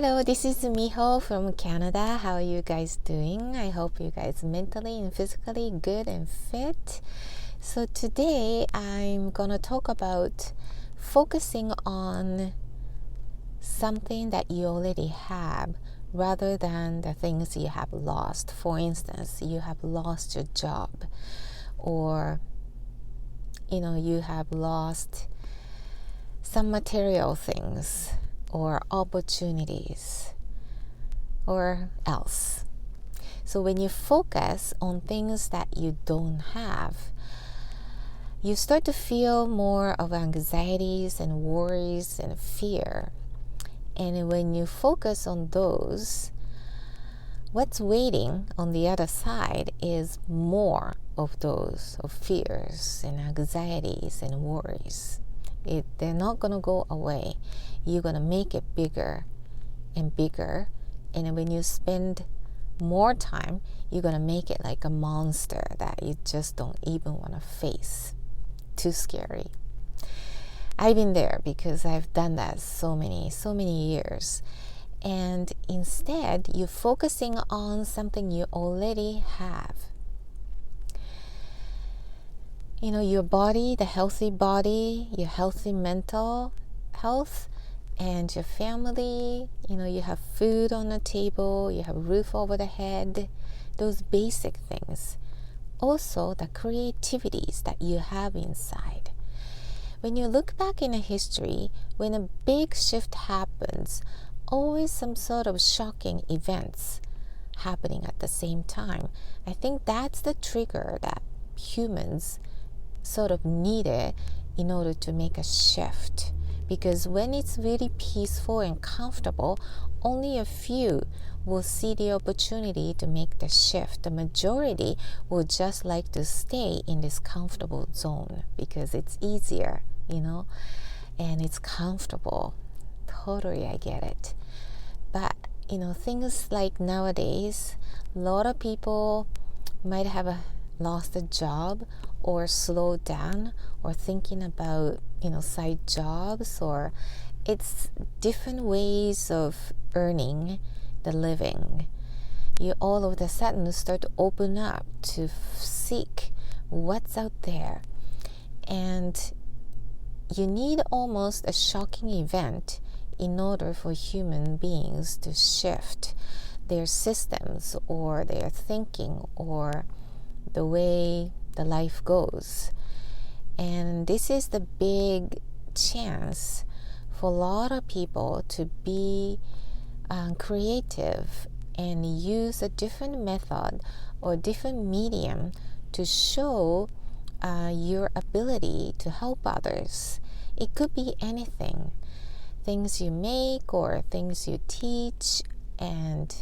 Hello, this is Miho from Canada. How are you guys doing? I hope you guys mentally and physically good and fit. So today I'm gonna talk about focusing on something that you already have rather than the things you have lost. For instance, you have lost your job, or you have lost some material things or opportunities or else. So when you focus on things that you don't have, you start to feel more of anxieties and worries and fear. And when you focus on those, what's waiting on the other side is more of those of fears and anxieties and worries. They're not going to go away. You're going to make it bigger and bigger. And when you spend more time, you're going to make it like a monster that you just don't even want to face. Too scary. I've been there because I've done that so many years. And instead, you're focusing on something you already have. Your body, the healthy body, your healthy mental health, and your family. You have food on the table, you have a roof over the head, those basic things. Also, the creativities that you have inside. When you look back in a history, when a big shift happens, always some sort of shocking events happening at the same time. I think that's the trigger that humans sort of needed in order to make a shift. Because when it's really peaceful and comfortable, only a few will see the opportunity to make the shift. The majority will just like to stay in this comfortable zone because it's easier, and it's comfortable. Totally, I get it. But, things like nowadays, a lot of people might have lost a job or slowed down or thinking about, side jobs, or it's different ways of earning the living. You all of a sudden start to open up to seek what's out there. And you need almost a shocking event in order for human beings to shift their systems or their thinking or the way the life goes. And this is the big chance for a lot of people to be creative and use a different method or different medium to show your ability to help others. It could be anything. Things you make or things you teach and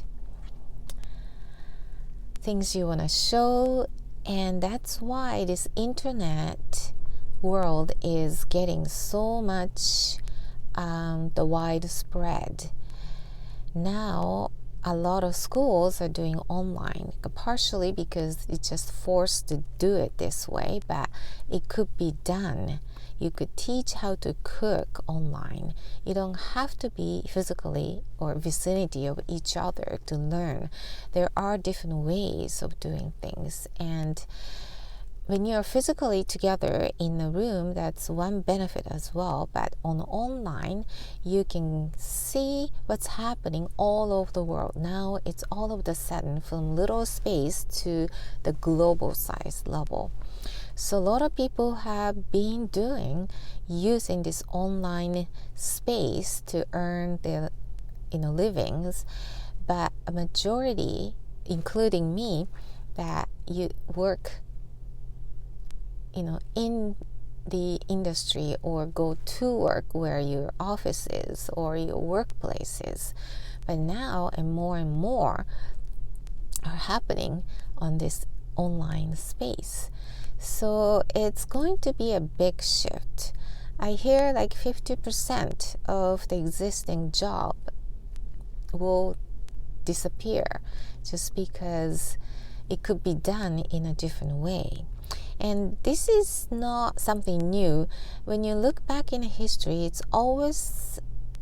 things you want to show. And that's why this internet world is getting so much the widespread. Now, a lot of schools are doing online, partially because it's just forced to do it this way, but it could be done. You could teach how to cook online. You don't have to be physically or vicinity of each other to learn. There are different ways of doing things. And when you're physically together in a room, that's one benefit as well. But on online, you can see what's happening all over the world. Now it's all of a sudden from little space to the global size level. So a lot of people have been using this online space to earn their livings, but a majority, including me, that you work in the industry or go to work where your office is or your workplace is. But now and more are happening on this online space. So it's going to be a big shift. I hear like 50% of the existing job will disappear just because it could be done in a different way. And this is not something new. When you look back in history, it's always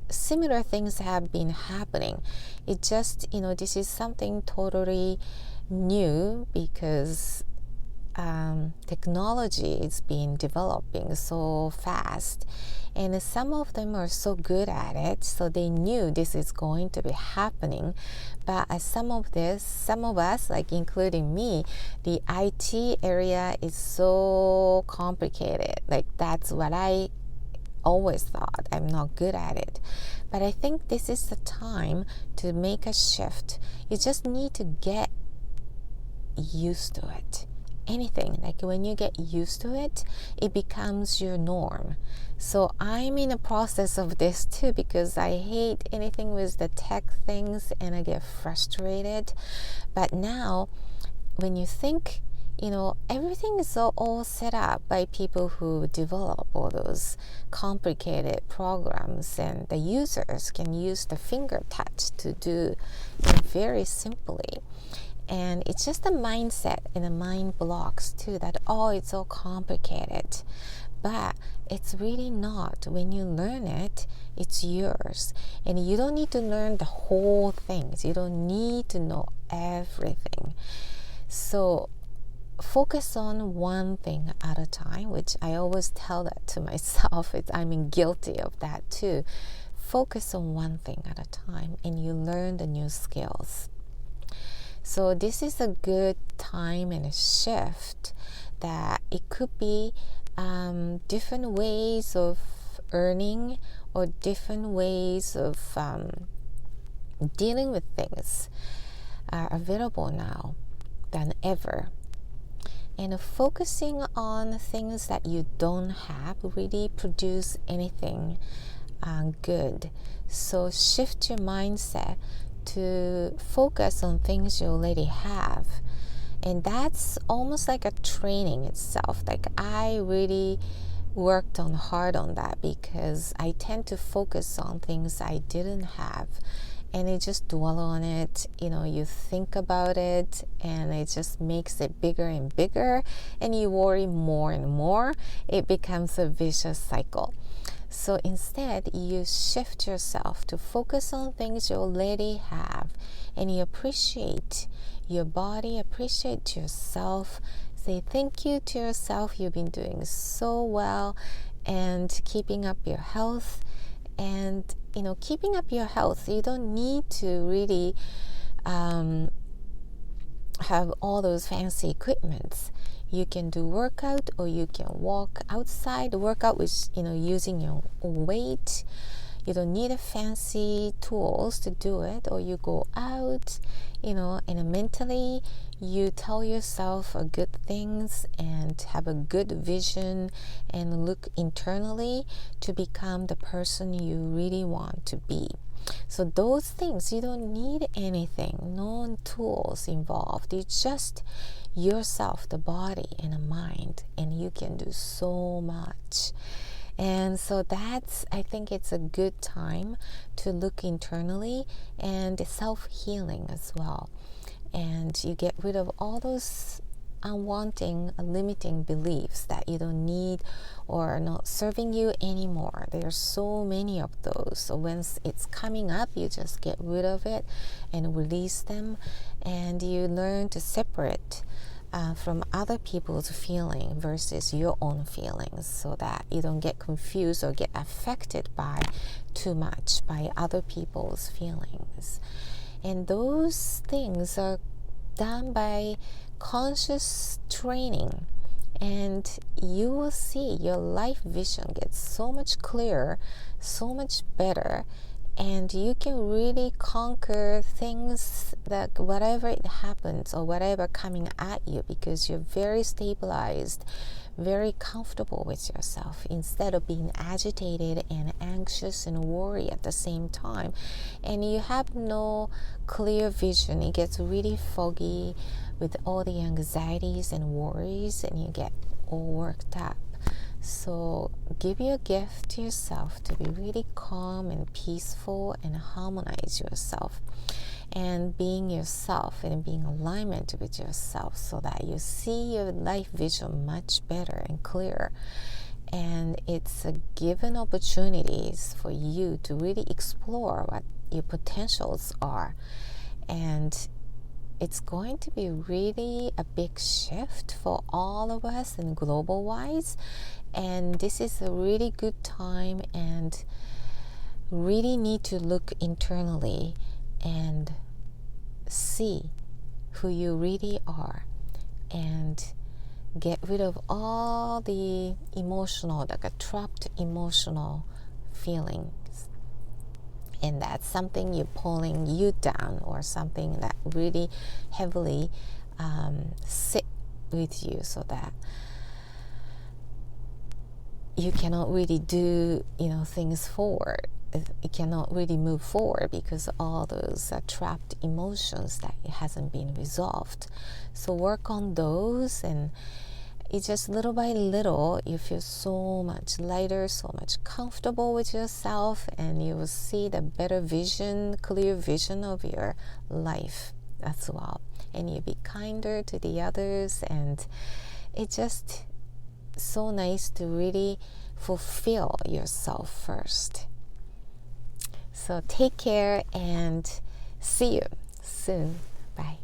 similar things have been happening. It just, this is something totally new because technology is being developing so fast, and some of them are so good at it, so they knew this is going to be happening. But some of us, like including me, the IT area is so complicated. Like that's what I always thought. I'm not good at it. But I think this is the time to make a shift. You just need to get used to it. Anything, like when you get used to it, it becomes your norm. So I'm in a process of this too, because I hate anything with the tech things and I get frustrated. But now when you think, everything is all set up by people who develop all those complicated programs, and the users can use the finger touch to do it very simply. And it's just a mindset and the mind blocks too, that it's all complicated. But it's really not. When you learn it, it's yours. And you don't need to learn the whole things. You don't need to know everything. So focus on one thing at a time, which I always tell that to myself. I'm guilty of that too. Focus on one thing at a time and you learn the new skills. So this is a good time and a shift, that it could be different ways of earning or different ways of dealing with things are available now than ever. And focusing on things that you don't have really produce anything good. So shift your mindset to focus on things you already have. And that's almost like a training itself. Like I really worked hard on that, because I tend to focus on things I didn't have, and you just dwell on it. You think about it, and it just makes it bigger and bigger, and you worry more and more. It becomes a vicious cycle. So instead, you shift yourself to focus on things you already have, and you appreciate your body, appreciate yourself. Say thank you to yourself. You've been doing so well, and keeping up your health. And keeping up your health, you don't need to really have all those fancy equipments. You can do workout, or you can walk outside. Workout with using your own weight. You don't need a fancy tools to do it. Or you go out, and mentally you tell yourself good things and have a good vision and look internally to become the person you really want to be. So those things, you don't need anything, no tools involved. It's just yourself, the body and the mind, and you can do so much. And so I think it's a good time to look internally, and self-healing as well. And you get rid of all those unwanting, limiting beliefs that you don't need or are not serving you anymore. There are so many of those. So when it's coming up, you just get rid of it and release them, and you learn to separate from other people's feeling versus your own feelings, so that you don't get confused or get affected by too much by other people's feelings. And those things are done by conscious training, and you will see your life vision gets so much clearer, so much better, and you can really conquer things, that whatever it happens or whatever coming at you, because you're very stabilized, very comfortable with yourself, instead of being agitated and anxious and worry at the same time. And you have no clear vision. It gets really foggy with all the anxieties and worries, and you get all worked up. So give your gift to yourself to be really calm and peaceful and harmonize yourself, and being yourself and being in alignment with yourself, so that you see your life vision much better and clearer. and it's a given opportunities for you to really explore what your potentials are. And it's going to be really a big shift for all of us and global wise, and this is a really good time and really need to look internally and see who you really are and get rid of all the emotional, like a trapped emotional feelings. And that's something you're pulling you down, or something that really heavily sit with you, so that you cannot really do things forward. You cannot really move forward because all those trapped emotions that it hasn't been resolved. So work on those, and it's just little by little you feel so much lighter, so much comfortable with yourself, and you will see the better vision, clear vision of your life as well. And you'll be kinder to the others, and it's just so nice to really fulfill yourself first. So take care and see you soon. Bye.